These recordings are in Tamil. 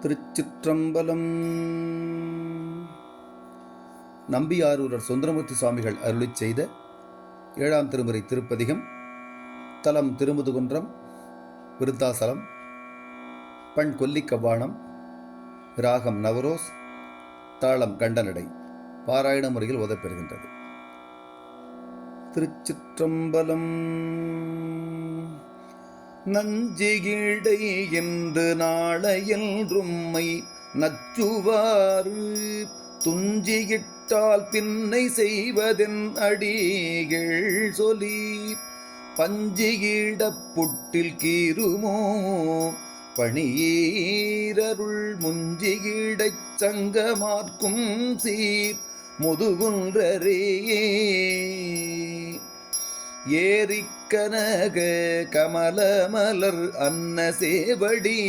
திருச்சிற்றம்பலம். நம்பியாரூரர் சுந்தரமூர்த்தி சுவாமிகள் அருளிச் செய்த 7ஆம் திருமுறை திருப்பதிகம். தலம் திருமுதுகுன்றம், விருத்தாசலம், பண் கொல்லிக்கவ்வாணம், ராகம் நவரோஸ், தாளம் கண்டனடை. பாராயண முறையில் ஓதப்பெறுகின்றது. திருச்சிற்றம்பலம். நஞ்சிகிடை என்று நாளையென்றும்மை நச்சுவாறு துஞ்சியிட்டால் பின்னை செய்வதென் அடிகள் சொல்லி பஞ்சிகிடப் புட்டில் கீருமோ பணியீரருள் முஞ்சிகிடைச் சங்கமார்க்கும் சீர் முதுகுன்றரேயே ஏரிக்கனக கமலமலர் அன்ன சேவடி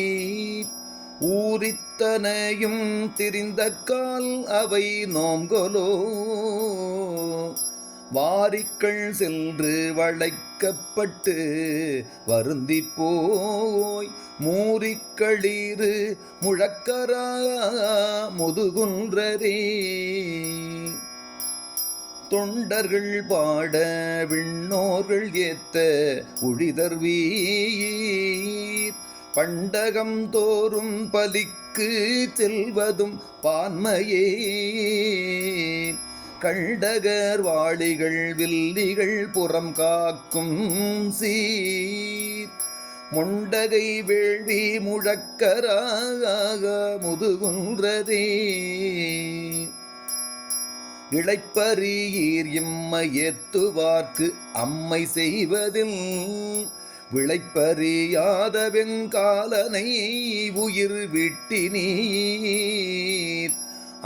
ஊரித்தனையும் திரிந்தக்கால் அவை நோம்கொலோ வாரிக்கள் சென்று வளைக்கப்பட்டு வருந்தி போய் மூரிக்களீரு முழக்கரா முதுகுன்றரே தொண்டர்கள் பாட விண்ணோர்கள் ஏத்த உழிதர்வீர் பண்டகம் தோறும் பலிக்கு செல்வதும் பான்மையே கண்டகர் வாளிகள் வில்லிகள் புறம் காக்கும் சீர் முண்டகை வேள்வி முழக்கராக முதுகுன்றதே இளைப்பரீர் இம்மை ஏத்துவார்க்கு அம்மை செய்வதில் விளைப்பறியாத வெங்காலனை உயிர் விட்டினீர்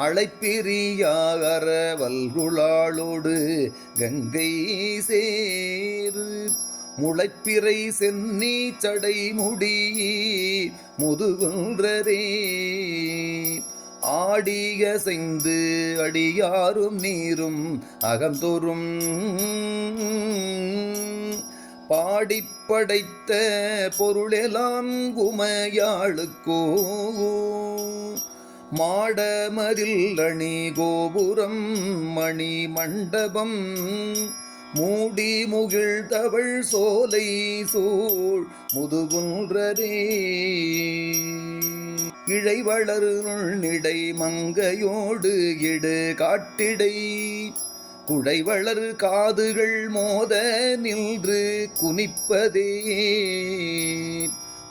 அழைப்பிரியாகர வல்குளாளோடு கங்கை சேரு முளைப்பிறை சென்னி சடை முடி முதுகுன்றரே ஆடிய செய்து அடியாரும் நீரும் அகந்தொரும் பாடிப்படைத்த பொருளெல்லாம் உமையாளுக்கோ மாடமதில் அணி கோபுரம் மணி மண்டபம் மூடி முகிழ் தவள் சோலை சூழ் முதுகுன்றரே இழைவளருள் நிடை மங்கையோடு இடு காட்டிடை குழைவளர் காதுகள் மோத நின்று குனிப்பதே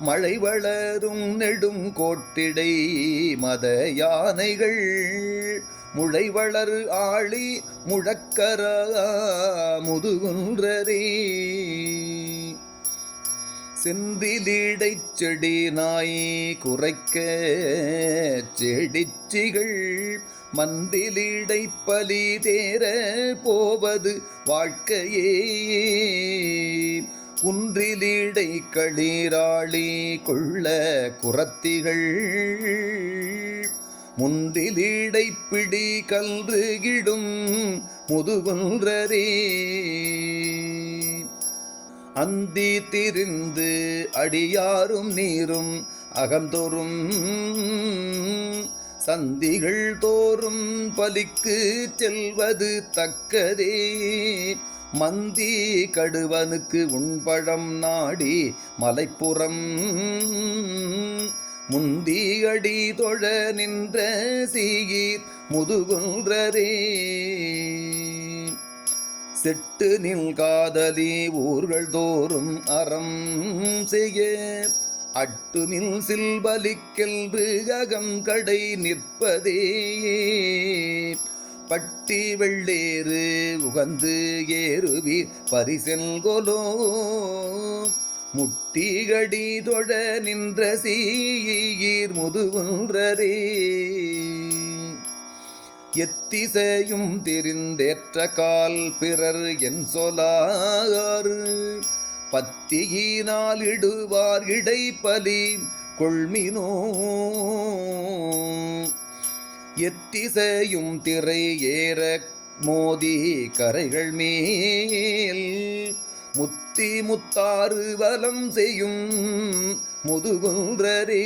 மழை வளரும் நெடும் கோட்டிடை மத யானைகள் முளைவளர் ஆழி முழக்கரா முதுகுன்றரே செந்திலிடைச் செடி நாய் குறைக்க செடிச்சிகள் மந்திலிடை பலி தேர போவது வாழ்க்கையே குன்றிலிடை களிராளி கொள்ள குரத்திகள் முந்திலிடை பிடி கல்றுகிடும் முதுகுன்றரே அந்தி திரிந்து அடியாரும் நீரும் அகந்தோறும் சந்திகள் தோறும் பலிக்கு செல்வது தக்கதே மந்தி கடுவனுக்கு உண்பழம் நாடி மலைப்புறம் முந்தி அடி தொழ நின்ற சீகீர் முதுகுன்றரே செட்டு நில் காதலி ஊர்கள் தோறும் அறம் செய்ய அட்டு நில் சில்பலிக்கென்று அகம் கடை நிற்பதே பட்டி வெள்ளேறு உகந்து ஏறுவி பரிசெல்கொலோ முட்டிகடி தொழ நின்ற சீகீர் முதுகுன்றரே எத்திசையும் தெரிந்தேற்ற கால் பிறர் என் சொலாறு பத்தியினால் இடுவார் இடைப்பலி கொள்மினோ எத்திசையும் திரை ஏற மோதி கரைகள் மேல் முத்தி முத்தாறு வலம் செய்யும் முதுகுன்றரே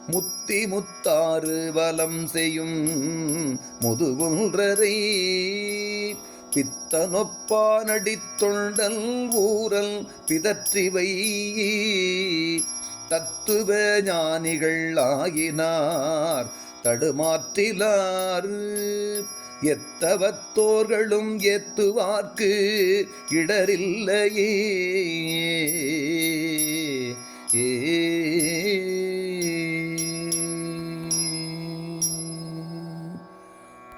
முத்தி முத்தாறு வலம் செய்யும் முதுகுன்றரை பித்தனொப்பானடித் தொண்டல் ஊரல் பிதற்றிவை தத்துவ ஞானிகள் ஆகினார் தடுமாற்றிலார் எத்தவத்தோர்களும் ஏத்துவார்க்கு இடரில்லையே.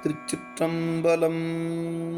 திருச்சிற்றம்பலம்.